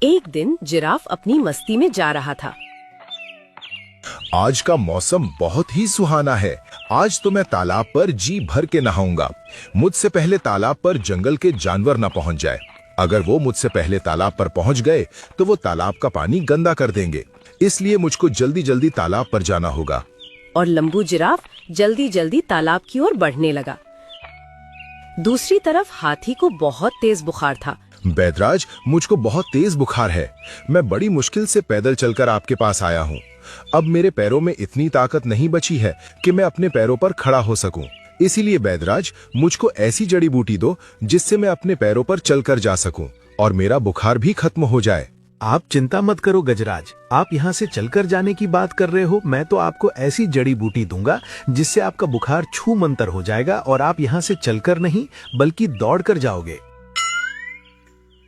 एक दिन जिराफ अपनी मस्ती में जा रहा था। आज का मौसम बहुत ही सुहाना है। आज तो मैं तालाब पर जी भर के नहाऊंगा। मुझसे पहले तालाब पर जंगल के जानवर न पहुंच जाए। अगर वो मुझसे पहले तालाब पर पहुंच गए तो वो तालाब का पानी गंदा कर देंगे। इसलिए मुझको जल्दी जल्दी तालाब पर जाना होगा। और लंबू जिराफ जल्दी जल्दी तालाब की ओर बढ़ने लगा। दूसरी तरफ हाथी को बहुत तेज बुखार था। बैदराज, मुझको बहुत तेज बुखार है। मैं बड़ी मुश्किल से पैदल चलकर आपके पास आया हूँ। अब मेरे पैरों में इतनी ताकत नहीं बची है कि मैं अपने पैरों पर खड़ा हो सकूं। इसीलिए बैदराज, मुझको ऐसी जड़ी बूटी दो जिससे मैं अपने पैरों पर चलकर जा सकूं और मेरा बुखार भी खत्म हो जाए। आप चिंता मत करो गजराज, आप यहाँ से चलकर जाने की बात कर रहे हो। मैं तो आपको ऐसी जड़ी बूटी दूंगा जिससे आपका बुखार छू मंतर हो जाएगा और आप यहाँ से चलकर नहीं बल्कि दौड़कर जाओगे।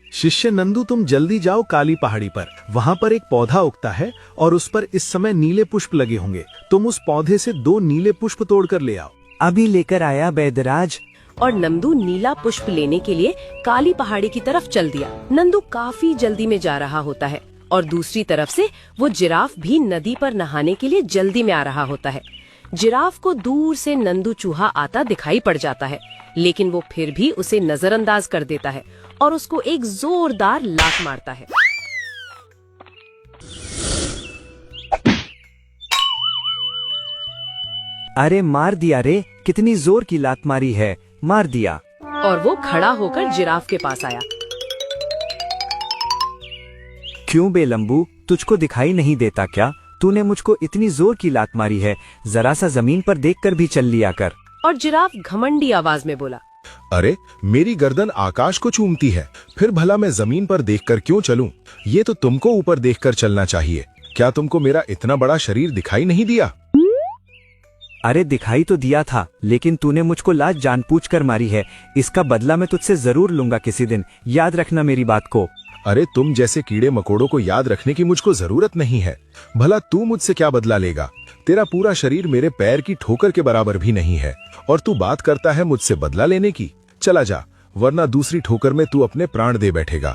शिष्य नंदू, तुम जल्दी जाओ काली पहाड़ी पर। वहाँ पर एक पौधा उगता है और उस पर इस समय नीले पुष्प लगे होंगे। तुम उस पौधे से 2 नीले पुष्प तोड़कर ले आओ। अभी लेकर आया बैदराज। और नंदू नीला पुष्प लेने के लिए काली पहाड़ी की तरफ चल दिया। नंदू काफी जल्दी में जा रहा होता है और दूसरी तरफ से वो जिराफ भी नदी पर नहाने के लिए जल्दी में आ रहा होता है। जिराफ को दूर से नंदू चूहा आता दिखाई पड़ जाता है, लेकिन वो फिर भी उसे नजरअंदाज कर देता है और उसको एक जोरदार लात मारता है। अरे मार दिया रे, कितनी जोर की लात मारी है, मार दिया। और वो खड़ा होकर जिराफ के पास आया। क्यों बे लंबू, तुझको दिखाई नहीं देता क्या? तूने मुझको इतनी जोर की लात मारी है, जरा सा जमीन पर देखकर भी चल लिया कर। और जिराफ घमंडी आवाज में बोला, अरे, मेरी गर्दन आकाश को चूमती है, फिर भला मैं जमीन पर देखकर क्यों चलूं? ये तो तुमको ऊपर देखकर चलना चाहिए। क्या तुमको मेरा इतना बड़ा शरीर दिखाई नहीं दिया? अरे दिखाई तो दिया था, लेकिन तूने मुझको लात जानबूझकर मारी है। इसका बदला मैं तुझसे जरूर लूंगा किसी दिन, याद रखना मेरी बात को। अरे, तुम जैसे कीड़े मकोड़ों को याद रखने की मुझको जरूरत नहीं है। भला तू मुझसे क्या बदला लेगा? तेरा पूरा शरीर मेरे पैर की ठोकर के बराबर भी नहीं है और तू बात करता है मुझसे बदला लेने की। चला जा, वरना दूसरी ठोकर में तू अपने प्राण दे बैठेगा।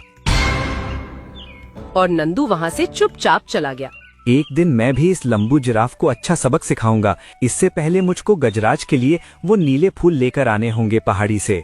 और नंदू वहाँ से चुपचाप चला गया। एक दिन मैं भी इस लंबू जिराफ को अच्छा सबक सिखाऊंगा। इससे पहले मुझको गजराज के लिए वो नीले फूल लेकर आने होंगे पहाड़ी से।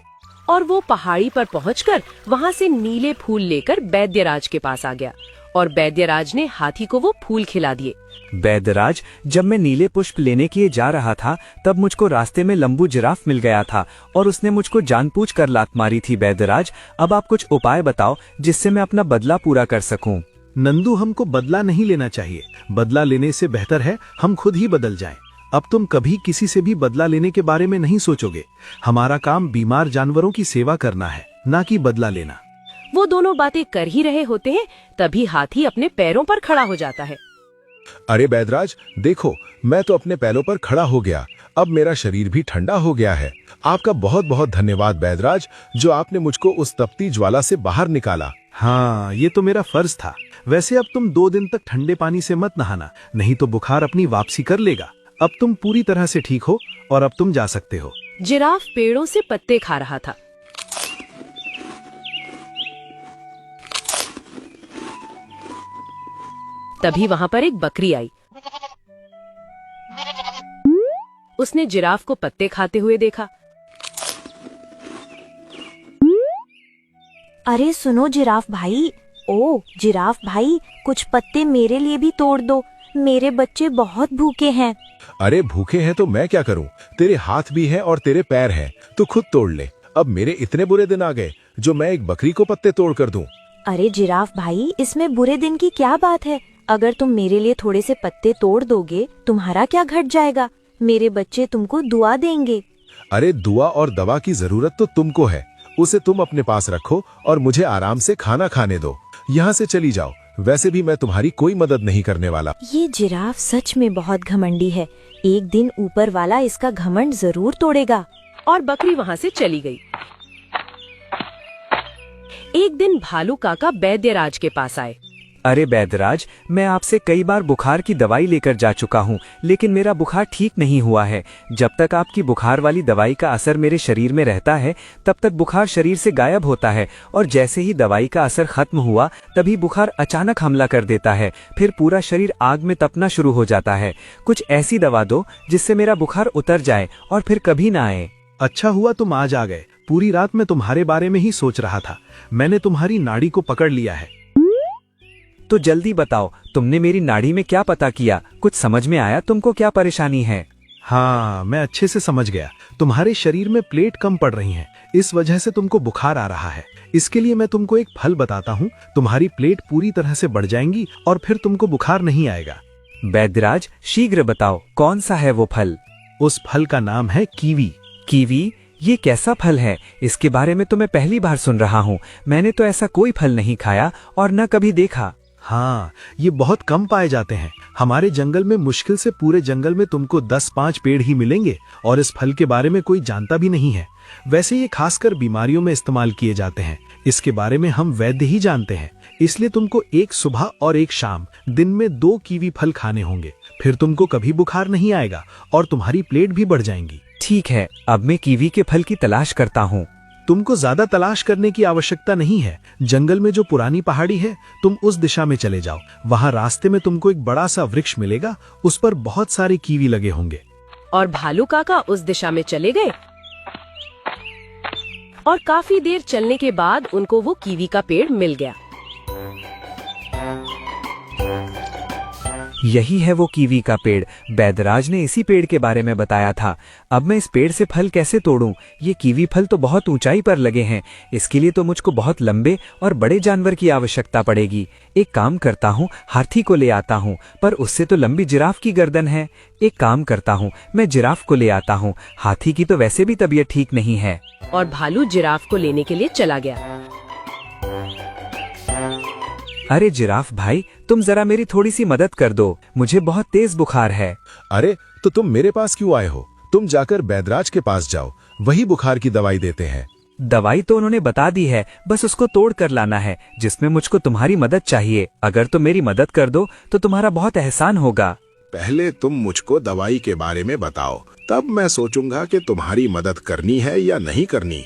और वो पहाड़ी पर पहुंचकर वहाँ से नीले फूल लेकर बैद्यराज के पास आ गया और बैद्यराज ने हाथी को वो फूल खिला दिए। बैदराज, जब मैं नीले पुष्प लेने के लिए जा रहा था तब मुझको रास्ते में लंबू जिराफ मिल गया था और उसने मुझको जानबूझकर लात मारी थी। बैदराज, अब आप कुछ उपाय बताओ जिससे मैं अपना बदला पूरा कर सकूं। नंदू, हमको बदला नहीं लेना चाहिए। बदला लेने से बेहतर है हम खुद ही बदल जाएं। अब तुम कभी किसी से भी बदला लेने के बारे में नहीं सोचोगे। हमारा काम बीमार जानवरों की सेवा करना है, ना कि बदला लेना। वो दोनों बातें कर ही रहे होते हैं, तभी हाथी अपने पैरों पर खड़ा हो जाता है। अरे बैदराज, देखो, मैं तो अपने पैरों पर खड़ा हो गया। अब मेरा शरीर भी ठंडा हो गया है। आपका बहुत बहुत धन्यवाद बैदराज, जो आपने मुझको उस तपती ज्वाला से बाहर निकाला। हाँ, ये तो मेरा फर्ज था। वैसे अब तुम 2 दिन तक ठंडे पानी से मत नहाना, नहीं तो बुखार अपनी वापसी कर लेगा। अब तुम पूरी तरह से ठीक हो और अब तुम जा सकते हो। जिराफ पेड़ों से पत्ते खा रहा था। तभी वहाँ पर एक बकरी आई। उसने जिराफ को पत्ते खाते हुए देखा। अरे सुनो जिराफ भाई, ओ जिराफ भाई, कुछ पत्ते मेरे लिए भी तोड़ दो, मेरे बच्चे बहुत भूखे हैं। अरे भूखे हैं तो मैं क्या करूं? तेरे हाथ भी हैं और तेरे पैर हैं, तो खुद तोड़ ले। अब मेरे इतने बुरे दिन आ गए जो मैं एक बकरी को पत्ते तोड़ कर दूं। अरे जिराफ भाई, इसमें बुरे दिन की क्या बात है? अगर तुम मेरे लिए थोड़े से पत्ते तोड़ दोगे, तुम्हारा क्या घट जाएगा? मेरे बच्चे तुमको दुआ देंगे। अरे दुआ और दवा की जरूरत तो तुमको है, उसे तुम अपने पास रखो और मुझे आराम से खाना खाने दो। यहाँ से चली जाओ, वैसे भी मैं तुम्हारी कोई मदद नहीं करने वाला। ये जिराफ सच में बहुत घमंडी है। एक दिन ऊपर वाला इसका घमंड जरूर तोड़ेगा। और बकरी वहाँ से चली गई। एक दिन भालू काका बैद्यराज के पास आए। अरे बैदराज, मैं आपसे कई बार बुखार की दवाई लेकर जा चुका हूँ, लेकिन मेरा बुखार ठीक नहीं हुआ है। जब तक आपकी बुखार वाली दवाई का असर मेरे शरीर में रहता है, तब तक बुखार शरीर से गायब होता है, और जैसे ही दवाई का असर खत्म हुआ तभी बुखार अचानक हमला कर देता है। फिर पूरा शरीर आग में तपना शुरू हो जाता है। कुछ ऐसी दवा दो जिससे मेरा बुखार उतर जाए और फिर कभी ना आए। अच्छा हुआ तुम आज आ गए। पूरी रात मैं तुम्हारे बारे में ही सोच रहा था। मैंने तुम्हारी नाड़ी को पकड़ लिया है। तो जल्दी बताओ, तुमने मेरी नाड़ी में क्या पता किया? कुछ समझ में आया तुमको क्या परेशानी है? हाँ, मैं अच्छे से समझ गया। तुम्हारे शरीर में प्लेट कम पड़ रही हैं, इस वजह से तुमको बुखार आ रहा है। इसके लिए मैं तुमको एक फल बताता हूँ। तुम्हारी प्लेट पूरी तरह से बढ़ जाएंगी और फिर तुमको बुखार नहीं आएगा। बैदराज, शीघ्र बताओ, कौन सा है वो फल? उस फल का नाम है कीवी। कीवी? ये कैसा फल है? इसके बारे में तो मैं पहली बार सुन रहा हूँ। मैंने तो ऐसा कोई फल नहीं खाया और न कभी देखा। हाँ, ये बहुत कम पाए जाते हैं। हमारे जंगल में मुश्किल से पूरे जंगल में तुमको 10-5 पेड़ ही मिलेंगे, और इस फल के बारे में कोई जानता भी नहीं है। वैसे ये खासकर बीमारियों में इस्तेमाल किए जाते हैं। इसके बारे में हम वैद्य ही जानते हैं। इसलिए तुमको एक सुबह और एक शाम दिन में 2 कीवी फल खाने होंगे। फिर तुमको कभी बुखार नहीं आएगा और तुम्हारी प्लेट भी बढ़ जाएंगी। ठीक है, अब मैं कीवी के फल की तलाश करता हूँ। तुमको ज्यादा तलाश करने की आवश्यकता नहीं है। जंगल में जो पुरानी पहाड़ी है, तुम उस दिशा में चले जाओ। वहाँ रास्ते में तुमको एक बड़ा सा वृक्ष मिलेगा, उस पर बहुत सारे कीवी लगे होंगे। और भालू काका उस दिशा में चले गए और काफी देर चलने के बाद उनको वो कीवी का पेड़ मिल गया। यही है वो कीवी का पेड़। बैदराज ने इसी पेड़ के बारे में बताया था। अब मैं इस पेड़ से फल कैसे तोड़ूं? ये कीवी फल तो बहुत ऊंचाई पर लगे हैं। इसके लिए तो मुझको बहुत लंबे और बड़े जानवर की आवश्यकता पड़ेगी। एक काम करता हूँ, हाथी को ले आता हूँ, पर उससे तो लंबी जिराफ की गर्दन है। एक काम करता हूँ, मैं जिराफ को ले आता हूँ। हाथी की तो वैसे भी तबीयत ठीक नहीं है। और भालू जिराफ को लेने के लिए चला गया। अरे जिराफ भाई, तुम जरा मेरी थोड़ी सी मदद कर दो। मुझे बहुत तेज बुखार है। अरे, तो तुम मेरे पास क्यों आए हो? तुम जाकर बैदराज के पास जाओ, वही बुखार की दवाई देते हैं। दवाई तो उन्होंने बता दी है, बस उसको तोड़ कर लाना है, जिसमें मुझको तुम्हारी मदद चाहिए। अगर तुम मेरी मदद कर दो तो तुम्हारा बहुत एहसान होगा। पहले तुम मुझको दवाई के बारे में बताओ, तब मैं सोचूंगा कि तुम्हारी मदद करनी है या नहीं करनी।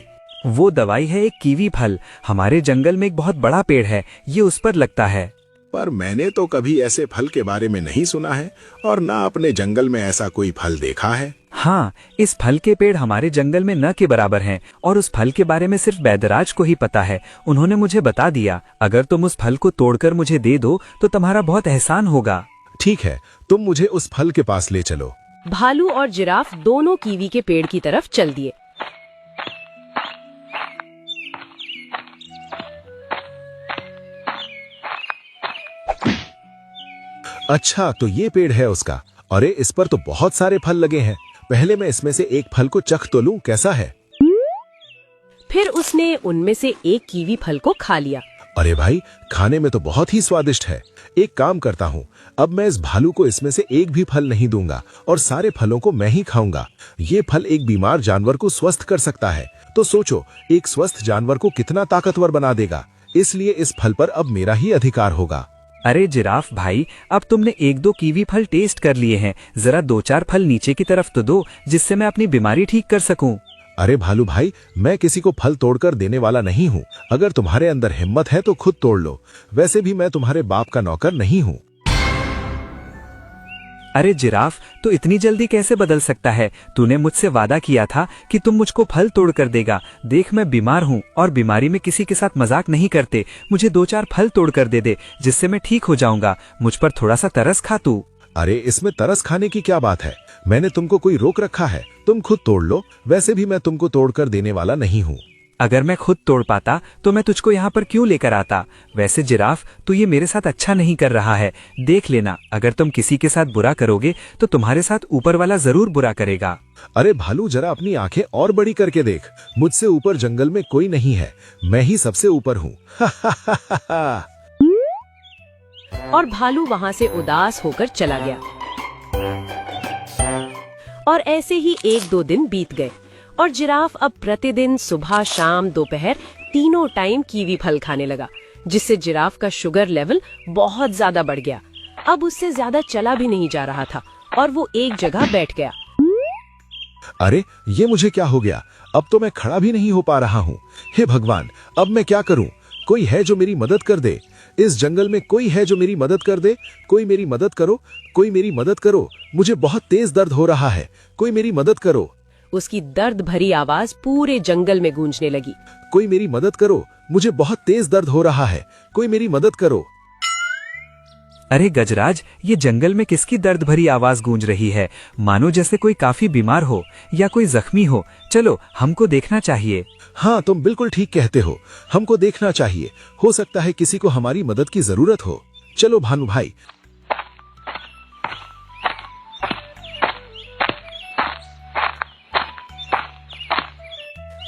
वो दवाई है एक कीवी फल। हमारे जंगल में एक बहुत बड़ा पेड़ है, ये उस पर लगता है। पर मैंने तो कभी ऐसे फल के बारे में नहीं सुना है और ना अपने जंगल में ऐसा कोई फल देखा है। हाँ, इस फल के पेड़ हमारे जंगल में न के बराबर हैं, और उस फल के बारे में सिर्फ बैदराज को ही पता है। उन्होंने मुझे बता दिया। अगर तुम उस फल को तोड़कर मुझे दे दो तो तुम्हारा बहुत एहसान होगा। ठीक है, तुम मुझे उस फल के पास ले चलो। भालू और जिराफ दोनों कीवी के पेड़ की तरफ चल दिए। अच्छा, तो ये पेड़ है उसका। अरे, इस पर तो बहुत सारे फल लगे हैं। पहले मैं इसमें से एक फल को चख तो लूं, कैसा है? फिर उसने उनमें से एक कीवी फल को खा लिया। अरे भाई, खाने में तो बहुत ही स्वादिष्ट है। एक काम करता हूँ, अब मैं इस भालू को इसमें से एक भी फल नहीं दूंगा और सारे फलों को मैं ही खाऊंगा। ये फल एक बीमार जानवर को स्वस्थ कर सकता है। तो सोचो, एक स्वस्थ जानवर को कितना ताकतवर बना देगा। इसलिए इस फल पर अब मेरा ही अधिकार होगा। अरे जिराफ भाई, अब तुमने 1-2 कीवी फल टेस्ट कर लिए हैं। जरा 2-4 फल नीचे की तरफ तो दो, जिससे मैं अपनी बीमारी ठीक कर सकूं। अरे भालू भाई, मैं किसी को फल तोड़कर देने वाला नहीं हूँ। अगर तुम्हारे अंदर हिम्मत है तो खुद तोड़ लो। वैसे भी मैं तुम्हारे बाप का नौकर नहीं हूँ। अरे जिराफ, तो इतनी जल्दी कैसे बदल सकता है? तूने मुझसे वादा किया था कि तुम मुझको फल तोड़ कर देगा। देख, मैं बीमार हूँ और बीमारी में किसी के साथ मजाक नहीं करते। मुझे 2-4 फल तोड़ कर दे, जिससे मैं ठीक हो जाऊंगा। मुझ पर थोड़ा सा तरस खा तू। अरे, इसमें तरस खाने की क्या बात है? मैंने तुमको कोई रोक रखा है? तुम खुद तोड़ लो। वैसे भी मैं तुमको तोड़कर देने वाला नहीं हूँ। अगर मैं खुद तोड़ पाता तो मैं तुझको यहाँ पर क्यों लेकर आता? वैसे जिराफ, तू ये मेरे साथ अच्छा नहीं कर रहा है। देख लेना, अगर तुम किसी के साथ बुरा करोगे तो तुम्हारे साथ ऊपर वाला जरूर बुरा करेगा। अरे भालू, जरा अपनी आंखें और बड़ी करके देख। मुझसे ऊपर जंगल में कोई नहीं है। मैं ही सबसे ऊपर हूँ। और भालू वहाँ से उदास होकर चला गया। और ऐसे ही 1-2 दिन बीत गए और जिराफ अब प्रतिदिन सुबह, शाम, दोपहर तीनों टाइम कीवी फल खाने लगा। जिससे जिराफ का शुगर लेवल बहुत ज्यादा बढ़ गया। अब उससे ज्यादा चला भी नहीं जा रहा था और वो एक जगह बैठ गया। अरे ये मुझे क्या हो गया? अब तो मैं खड़ा भी नहीं हो पा रहा हूँ। हे भगवान, अब मैं क्या करूँ? कोई है जो मेरी मदद कर दे? इस जंगल में कोई है जो मेरी मदद कर दे? कोई मेरी मदद करो, कोई मेरी मदद करो। मुझे बहुत तेज दर्द हो रहा है, कोई मेरी मदद करो। उसकी दर्द भरी आवाज पूरे जंगल में गूंजने लगी। कोई मेरी मदद करो, मुझे बहुत तेज दर्द हो रहा है, कोई मेरी मदद करो। अरे गजराज, ये जंगल में किसकी दर्द भरी आवाज गूंज रही है? मानो जैसे कोई काफी बीमार हो या कोई जख्मी हो। चलो, हमको देखना चाहिए। हाँ, तुम बिल्कुल ठीक कहते हो, हमको देखना चाहिए। हो सकता है किसी को हमारी मदद की जरूरत हो। चलो भानु भाई।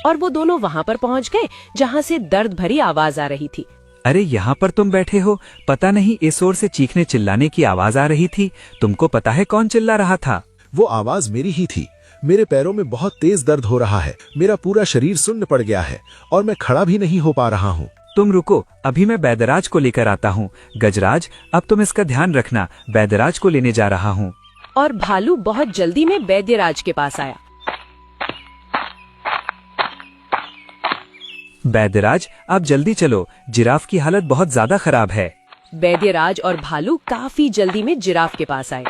और वो दोनों वहां पर पहुंच गए जहां से दर्द भरी आवाज आ रही थी। अरे यहाँ पर तुम बैठे हो, पता नहीं इस ओर से चीखने चिल्लाने की आवाज आ रही थी। तुमको पता है कौन चिल्ला रहा था? वो आवाज मेरी ही थी। मेरे पैरों में बहुत तेज दर्द हो रहा है, मेरा पूरा शरीर सुन्न पड़ गया है और मैं खड़ा भी नहीं हो पा रहा हूँ। तुम रुको, अभी मैं बैदराज को लेकर आता हूँ। गजराज, अब तुम इसका ध्यान रखना, बैदराज को लेने जा रहा हूँ। और भालू बहुत जल्दी में बैद्यराज के पास आया। बैदराज, आप जल्दी चलो, जिराफ की हालत बहुत ज्यादा खराब है। बैद्यराज और भालू काफी जल्दी में जिराफ के पास आए।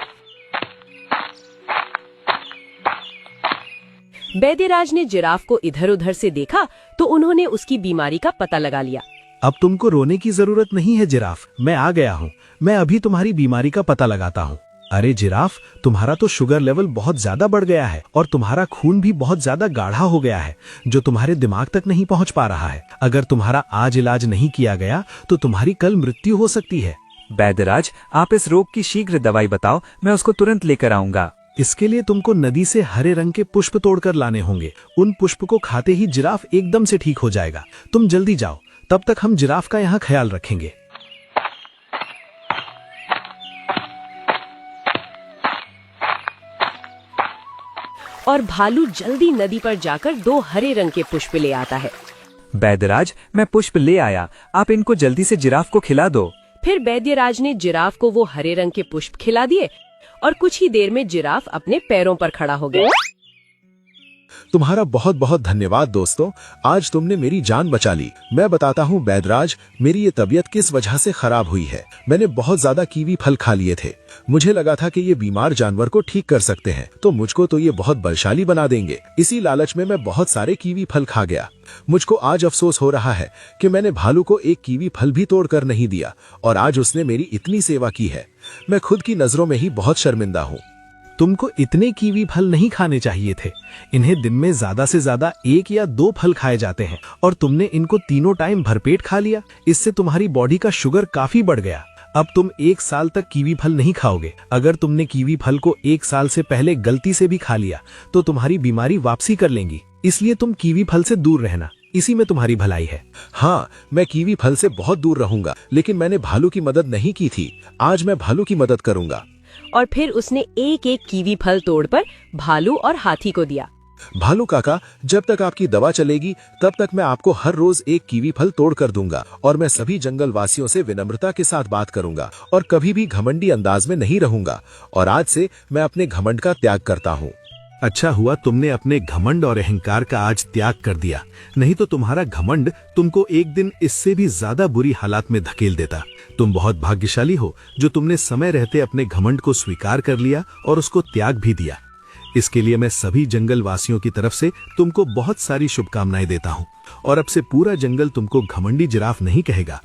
बैद्यराज ने जिराफ को इधर उधर से देखा तो उन्होंने उसकी बीमारी का पता लगा लिया। अब तुमको रोने की जरूरत नहीं है जिराफ, मैं आ गया हूँ। मैं अभी तुम्हारी बीमारी का पता लगाता हूँ। अरे जिराफ, तुम्हारा तो शुगर लेवल बहुत ज्यादा बढ़ गया है और तुम्हारा खून भी बहुत ज्यादा गाढ़ा हो गया है, जो तुम्हारे दिमाग तक नहीं पहुँच पा रहा है। अगर तुम्हारा आज इलाज नहीं किया गया तो तुम्हारी कल मृत्यु हो सकती है। बैदराज, आप इस रोग की शीघ्र दवाई बताओ, मैं उसको तुरंत लेकर आऊंगा। इसके लिए तुमको नदी से हरे रंग के पुष्प तोड़कर लाने होंगे। उन पुष्प को खाते ही जिराफ एकदम से ठीक हो जाएगा। तुम जल्दी जाओ, तब तक हम जिराफ का यहाँ ख्याल रखेंगे। और भालू जल्दी नदी पर जाकर 2 हरे रंग के पुष्प ले आता है। बैदराज, मैं पुष्प ले आया, आप इनको जल्दी से जिराफ को खिला दो। फिर बैद्यराज ने जिराफ को वो हरे रंग के पुष्प खिला दिए और कुछ ही देर में जिराफ अपने पैरों पर खड़ा हो गया। तुम्हारा बहुत बहुत धन्यवाद दोस्तों, आज तुमने मेरी जान बचा ली। मैं बताता हूँ बैदराज, मेरी ये तबीयत किस वजह से खराब हुई है। मैंने बहुत ज्यादा कीवी फल खा लिए थे। मुझे लगा था कि ये बीमार जानवर को ठीक कर सकते हैं, तो मुझको तो ये बहुत बलशाली बना देंगे। इसी लालच में मैं बहुत सारे कीवी फल खा गया। मुझको आज अफसोस हो रहा है कि मैंने भालू को एक कीवी फल भी तोड़कर नहीं दिया और आज उसने मेरी इतनी सेवा की है। मैं खुद की नजरों में ही बहुत शर्मिंदा हूँ। तुमको इतने कीवी फल नहीं खाने चाहिए थे। इन्हें दिन में ज्यादा से ज्यादा 1 या 2 फल खाए जाते हैं और तुमने इनको तीनों टाइम भरपेट खा लिया। इससे तुम्हारी बॉडी का शुगर काफी बढ़ गया। अब तुम 1 साल तक कीवी फल नहीं खाओगे। अगर तुमने कीवी फल को 1 साल से पहले गलती से भी खा लिया तो तुम्हारी बीमारी वापसी कर लेंगी। इसलिए तुम कीवी फल से दूर रहना, इसी में तुम्हारी भलाई है। हाँ, मैं कीवी फल से बहुत दूर रहूंगा, लेकिन मैंने भालू की मदद नहीं की थी। आज मैं भालू की मदद करूंगा। और फिर उसने एक एक कीवी फल तोड़कर भालू और हाथी को दिया। भालू काका, जब तक आपकी दवा चलेगी तब तक मैं आपको हर रोज एक कीवी फल तोड़ कर दूंगा और मैं सभी जंगल वासियों से विनम्रता के साथ बात करूंगा और कभी भी घमंडी अंदाज में नहीं रहूंगा। और आज से मैं अपने घमंड का त्याग करता हूँ। अच्छा हुआ तुमने अपने घमंड और अहंकार का आज त्याग कर दिया, नहीं तो तुम्हारा घमंड तुमको एक दिन इससे भी ज्यादा बुरी हालात में धकेल देता। तुम बहुत भाग्यशाली हो जो तुमने समय रहते अपने घमंड को स्वीकार कर लिया और उसको त्याग भी दिया। इसके लिए मैं सभी जंगल वासियों की तरफ से तुमको बहुत सारी शुभकामनाएं देता हूँ और अब से पूरा जंगल तुमको घमंडी जिराफ नहीं कहेगा।